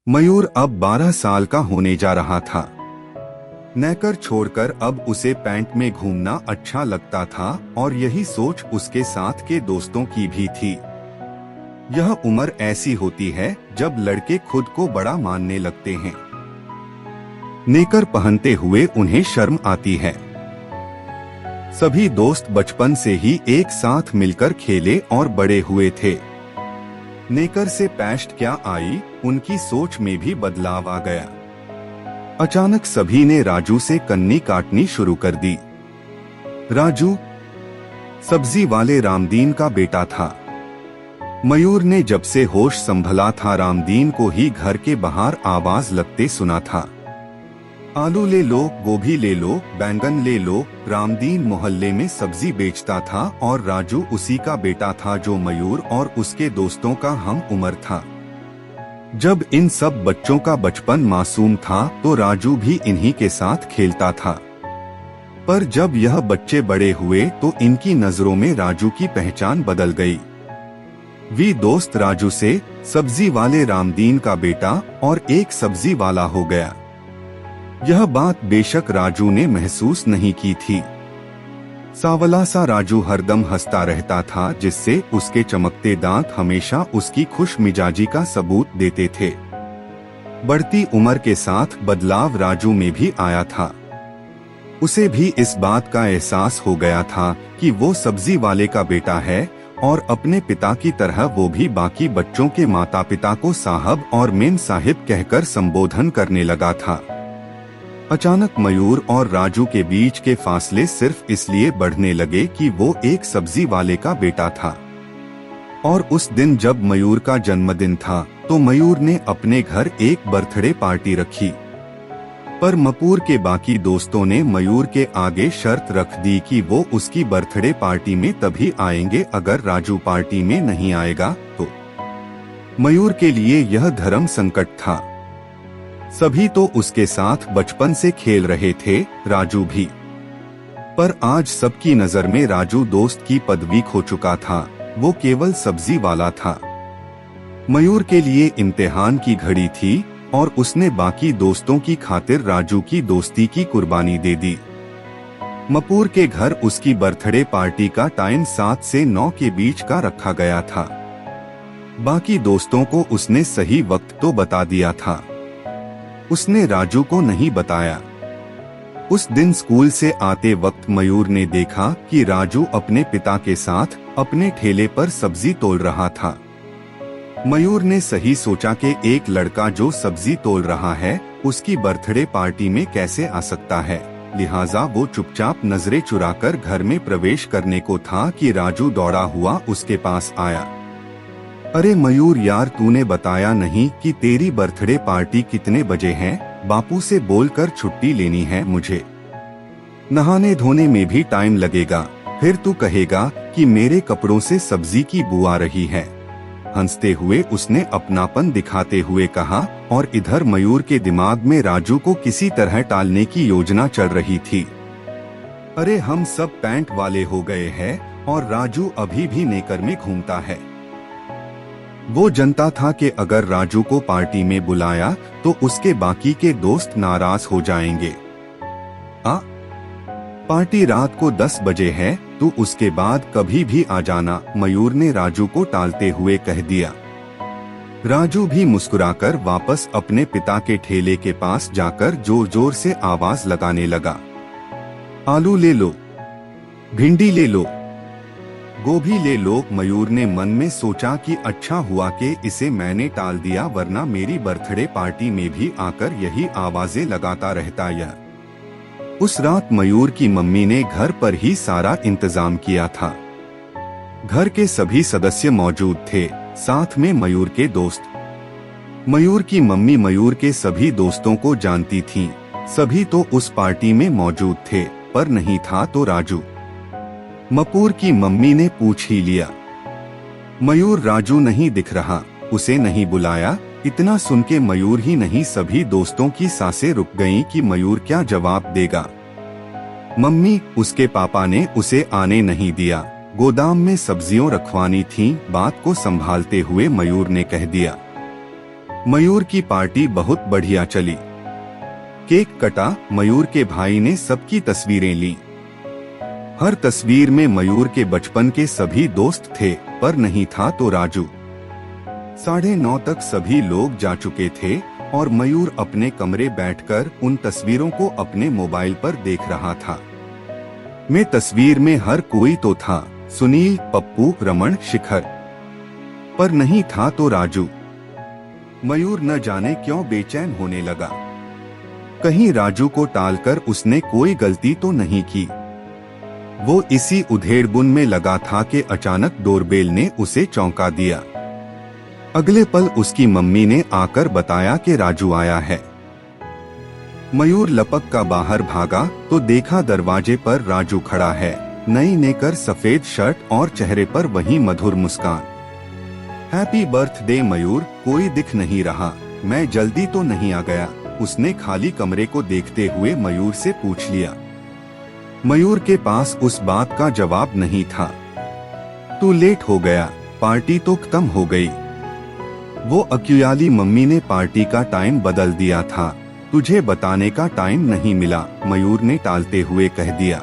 मयूर अब 12 साल का होने जा रहा था। नैकर छोड़कर अब उसे पैंट में घूमना अच्छा लगता था और यही सोच उसके साथ के दोस्तों की भी थी। यह उम्र ऐसी होती है जब लड़के खुद को बड़ा मानने लगते हैं। नेकर पहनते हुए उन्हें शर्म आती है। सभी दोस्त बचपन से ही एक साथ मिलकर खेले और बड़े हुए थे। नेकर से पैस्ट क्या आई, उनकी सोच में भी बदलाव आ गया। अचानक सभी ने राजू से कन्नी काटनी शुरू कर दी। राजू सब्जी वाले रामदीन का बेटा था। मयूर ने जब से होश संभला था रामदीन को ही घर के बाहर आवाज लगते सुना था। आलू ले लो, गोभी ले लो, बैंगन ले लो। रामदीन मोहल्ले में सब्जी बेचता था और राजू उसी का बेटा था जो मयूर और उसके दोस्तों का हम उम्र था। जब इन सब बच्चों का बचपन मासूम था तो राजू भी इन्हीं के साथ खेलता था। पर जब यह बच्चे बड़े हुए तो इनकी नजरों में राजू की पहचान बदल गई। वे दोस्त राजू से सब्जी वाले रामदीन का बेटा और एक सब्जी वाला हो गया। यह बात बेशक राजू ने महसूस नहीं की थी। सावला सा राजू हरदम हंसता रहता था, जिससे उसके चमकते दांत हमेशा उसकी खुश मिजाजी का सबूत देते थे। बढ़ती उम्र के साथ बदलाव राजू में भी आया था। उसे भी इस बात का एहसास हो गया था कि वो सब्जी वाले का बेटा है और अपने पिता की तरह वो भी बाकी बच्चों के माता पिता को साहब और मेम साहिब कहकर संबोधन करने लगा था। अचानक मयूर और राजू के बीच के फासले सिर्फ इसलिए बढ़ने लगे कि वो एक सब्जी वाले का बेटा था। और उस दिन जब मयूर का जन्मदिन था तो मयूर ने अपने घर एक बर्थडे पार्टी रखी। पर मपूर के बाकी दोस्तों ने मयूर के आगे शर्त रख दी कि वो उसकी बर्थडे पार्टी में तभी आएंगे अगर राजू पार्टी में नहीं आएगा तो। मयूर के लिए यह धर्म संकट था। सभी तो उसके साथ बचपन से खेल रहे थे, राजू भी। पर आज सबकी नजर में राजू दोस्त की पदवी खो चुका था, वो केवल सब्जी वाला था। मयूर के लिए इम्तिहान की घड़ी थी और उसने बाकी दोस्तों की खातिर राजू की दोस्ती की कुर्बानी दे दी। मपूर के घर उसकी बर्थडे पार्टी का टाइम 7 से 9 के बीच का रखा गया था। बाकी दोस्तों को उसने सही वक्त तो बता दिया था, उसने राजू को नहीं बताया। उस दिन स्कूल से आते वक्त मयूर ने देखा कि राजू अपने पिता के साथ अपने ठेले पर सब्जी तोल रहा था। मयूर ने सही सोचा कि एक लड़का जो सब्जी तोल रहा है उसकी बर्थडे पार्टी में कैसे आ सकता है, लिहाजा वो चुपचाप नजरें चुराकर घर में प्रवेश करने को था कि राजू दौड़ा हुआ उसके पास आया। अरे मयूर यार, तूने बताया नहीं कि तेरी बर्थडे पार्टी कितने बजे है? बापू से बोलकर छुट्टी लेनी है मुझे। नहाने धोने में भी टाइम लगेगा, फिर तू कहेगा कि मेरे कपड़ों से सब्जी की बू आ रही है। हंसते हुए उसने अपनापन दिखाते हुए कहा और इधर मयूर के दिमाग में राजू को किसी तरह टालने की योजना चल रही थी। अरे हम सब पैंट वाले हो गए हैं और राजू अभी भी नेकर में घूमता है। वो जानता था कि अगर राजू को पार्टी में बुलाया तो उसके बाकी के दोस्त नाराज हो जाएंगे। पार्टी रात को 10 बजे है, तू उसके बाद कभी भी आ जाना, मयूर ने राजू को टालते हुए कह दिया। राजू भी मुस्कुराकर वापस अपने पिता के ठेले के पास जाकर जोर जोर से आवाज लगाने लगा। आलू ले लो, भिंडी ले लो, गोभी ले लो। मयूर ने मन में सोचा कि अच्छा हुआ कि इसे मैंने टाल दिया, वरना मेरी बर्थडे पार्टी में भी आकर यही आवाजें लगाता रहता यह। उस रात मयूर की मम्मी ने घर पर ही सारा इंतजाम किया था। घर के सभी सदस्य मौजूद थे, साथ में मयूर के दोस्त। मयूर की मम्मी मयूर के सभी दोस्तों को जानती थीं, सभी तो उस पार्टी में मौजूद थे, पर नहीं था तो राजू। मपूर की मम्मी ने पूछ ही लिया, मयूर राजू नहीं दिख रहा, उसे नहीं बुलाया? इतना सुन के मयूर ही नहीं सभी दोस्तों की सांसें रुक गईं कि मयूर क्या जवाब देगा। मम्मी, उसके पापा ने उसे आने नहीं दिया, गोदाम में सब्जियों रखवानी थी, बात को संभालते हुए मयूर ने कह दिया। मयूर की पार्टी बहुत बढ़िया चली। केक कटा, मयूर के भाई ने सबकी तस्वीरें ली। हर तस्वीर में मयूर के बचपन के सभी दोस्त थे, पर नहीं था तो राजू। 9:30 तक सभी लोग जा चुके थे और मयूर अपने कमरे बैठकर उन तस्वीरों को अपने मोबाइल पर देख रहा था। में तस्वीर में हर कोई तो था, सुनील, पप्पू, रमन, शिखर, पर नहीं था तो राजू। मयूर न जाने क्यों बेचैन होने लगा। कहीं राजू को टालकर उसने कोई गलती तो नहीं की। वो इसी उधेड़बुन में लगा था कि अचानक डोरबेल ने उसे चौंका दिया। अगले पल उसकी मम्मी ने आकर बताया कि राजू आया है। मयूर लपक का बाहर भागा तो देखा दरवाजे पर राजू खड़ा है, नई नेकर, सफेद शर्ट और चेहरे पर वही मधुर मुस्कान। हैप्पी बर्थडे मयूर, कोई दिख नहीं रहा, मैं जल्दी तो नहीं आ गया? उसने खाली कमरे को देखते हुए मयूर से पूछ लिया। मयूर के पास उस बात का जवाब नहीं था। तू लेट हो गया, पार्टी तो खत्म हो गई। वो अक्यूयाली मम्मी ने पार्टी का टाइम बदल दिया था, तुझे बताने का टाइम नहीं मिला, मयूर ने टालते हुए कह दिया।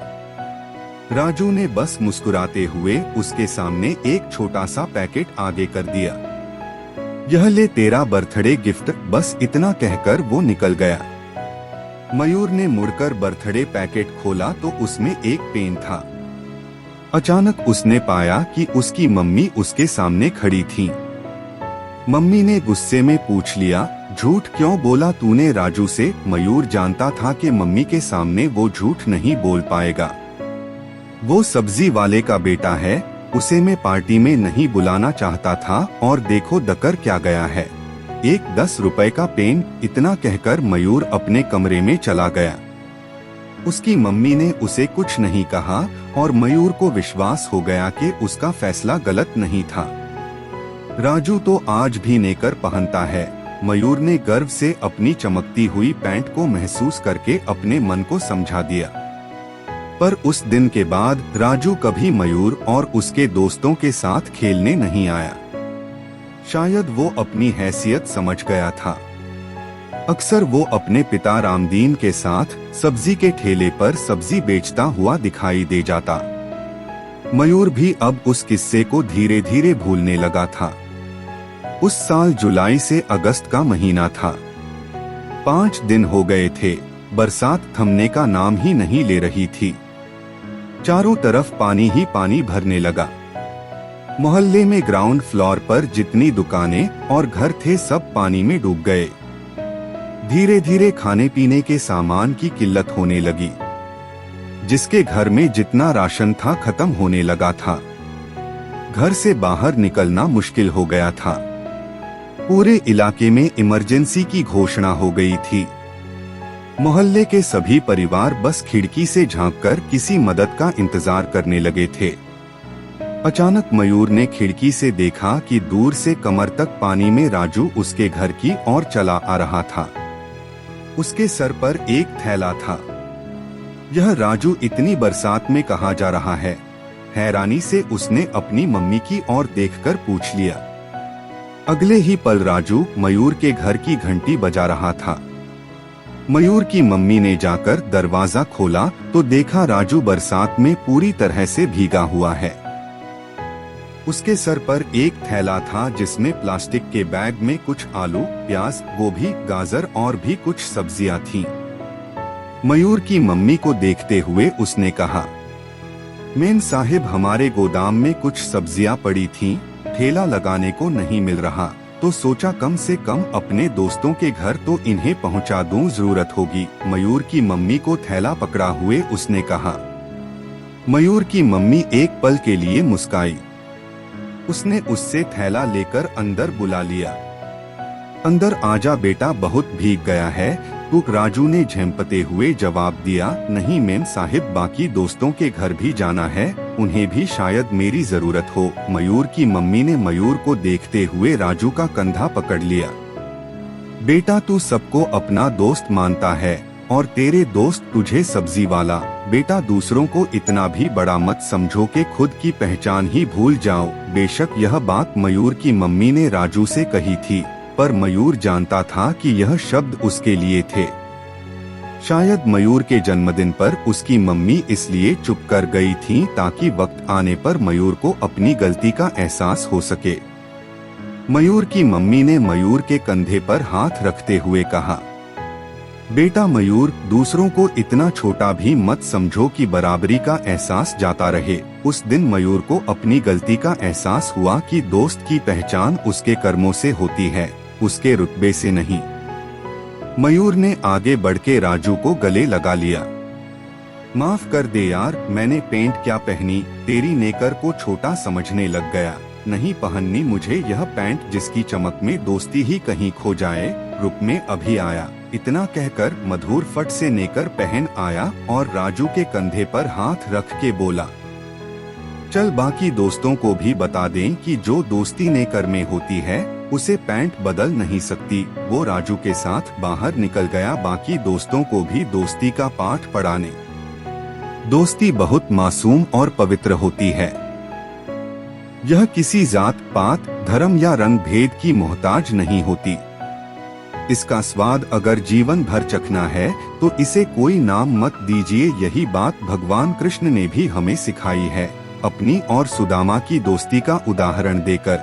राजू ने बस मुस्कुराते हुए उसके सामने एक छोटा सा पैकेट आगे कर दिया। यह ले तेरा बर्थडे गिफ्ट, बस इतना कहकर वो निकल गया। मयूर ने मुड़कर बर्थडे पैकेट खोला तो उसमें एक पेन था। अचानक उसने पाया कि उसकी मम्मी उसके सामने खड़ी थी। मम्मी ने गुस्से में पूछ लिया, झूठ क्यों बोला तूने राजू से? मयूर जानता था कि मम्मी के सामने वो झूठ नहीं बोल पाएगा। वो सब्जी वाले का बेटा है, उसे मैं पार्टी में नहीं बुलाना चाहता था, और देखो दकर क्या गया है, एक 10 रुपए का पेन। इतना कहकर मयूर अपने कमरे में चला गया। उसकी मम्मी ने उसे कुछ नहीं कहा और मयूर को विश्वास हो गया कि उसका फैसला गलत नहीं था। राजू तो आज भी नेकर पहनता है, मयूर ने गर्व से अपनी चमकती हुई पैंट को महसूस करके अपने मन को समझा दिया। पर उस दिन के बाद राजू कभी मयूर और उसके दोस्तों के साथ खेलने नहीं आया। शायद वो अपनी हैसियत समझ गया था। अक्सर वो अपने पिता रामदीन के साथ सब्जी के ठेले पर सब्जी बेचता हुआ दिखाई दे जाता। मयूर भी अब उस किस्से को धीरे धीरे भूलने लगा था। उस साल जुलाई से अगस्त का महीना था। 5 दिन हो गए थे, बरसात थमने का नाम ही नहीं ले रही थी। चारों तरफ पानी ही पानी भरने लगा। मोहल्ले में ग्राउंड फ्लोर पर जितनी दुकानें और घर थे सब पानी में डूब गए। धीरे धीरे खाने पीने के सामान की किल्लत होने लगी। जिसके घर में जितना राशन था खत्म होने लगा था। घर से बाहर निकलना मुश्किल हो गया था। पूरे इलाके में इमरजेंसी की घोषणा हो गई थी। मोहल्ले के सभी परिवार बस खिड़की से झांककर किसी मदद का इंतजार करने लगे थे। अचानक मयूर ने खिड़की से देखा कि दूर से कमर तक पानी में राजू उसके घर की ओर चला आ रहा था। उसके सर पर एक थैला था। यह राजू इतनी बरसात में कहाँ जा रहा है? हैरानी से उसने अपनी मम्मी की ओर देखकर पूछ लिया। अगले ही पल राजू मयूर के घर की घंटी बजा रहा था। मयूर की मम्मी ने जाकर दरवाजा खोला तो देखा राजू बरसात में पूरी तरह से भीगा हुआ है। उसके सर पर एक थैला था जिसमें प्लास्टिक के बैग में कुछ आलू, प्याज, गोभी, गाजर और भी कुछ सब्जियां थीं। मयूर की मम्मी को देखते हुए उसने कहा, मेम साहिब हमारे गोदाम में कुछ सब्जियां पड़ी थीं, ठेला लगाने को नहीं मिल रहा, तो सोचा कम से कम अपने दोस्तों के घर तो इन्हें पहुंचा दूं, जरूरत होगी। मयूर की मम्मी को थैला पकड़ा हुए उसने कहा। मयूर की मम्मी एक पल के लिए मुस्काई। उसने उससे थैला लेकर अंदर बुला लिया। अंदर आजा बेटा, बहुत भीग गया है तो राजू ने झेंपते हुए जवाब दिया। नहीं मेम साहिब, बाकी दोस्तों के घर भी जाना है, उन्हें भी शायद मेरी जरूरत हो। मयूर की मम्मी ने मयूर को देखते हुए राजू का कंधा पकड़ लिया। बेटा तू सबको अपना दोस्त मानता है और तेरे दोस्त तुझे सब्जी वाला। बेटा दूसरों को इतना भी बड़ा मत समझो कि खुद की पहचान ही भूल जाओ। बेशक यह बात मयूर की मम्मी ने राजू से कही थी, पर मयूर जानता था कि यह शब्द उसके लिए थे। शायद मयूर के जन्मदिन पर उसकी मम्मी इसलिए चुप कर गई थी ताकि वक्त आने पर मयूर को अपनी गलती का एहसास हो सके। मयूर की मम्मी ने मयूर के कंधे पर हाथ रखते हुए कहा, बेटा मयूर, दूसरों को इतना छोटा भी मत समझो कि बराबरी का एहसास जाता रहे। उस दिन मयूर को अपनी गलती का एहसास हुआ कि दोस्त की पहचान उसके कर्मों से होती है, उसके रुतबे से नहीं। मयूर ने आगे बढ़ के राजू को गले लगा लिया। माफ कर दे यार, मैंने पेंट क्या पहनी, तेरी नेकर को छोटा समझने लग गया। नहीं पहननी मुझे यह पैंट जिसकी चमक में दोस्ती ही कहीं खो जाए। रुक, में अभी आया। इतना कहकर मधुर फट से नेकर पहन आया और राजू के कंधे पर हाथ रख के बोला, चल बाकी दोस्तों को भी बता दें कि जो दोस्ती नेकर में होती है उसे पैंट बदल नहीं सकती। वो राजू के साथ बाहर निकल गया बाकी दोस्तों को भी दोस्ती का पाठ पढ़ाने। दोस्ती बहुत मासूम और पवित्र होती है। यह किसी जात पात धर्म या रंग भेद की मोहताज नहीं होती। इसका स्वाद अगर जीवन भर चखना है तो इसे कोई नाम मत दीजिए। यही बात भगवान कृष्ण ने भी हमें सिखाई है, अपनी और सुदामा की दोस्ती का उदाहरण देकर।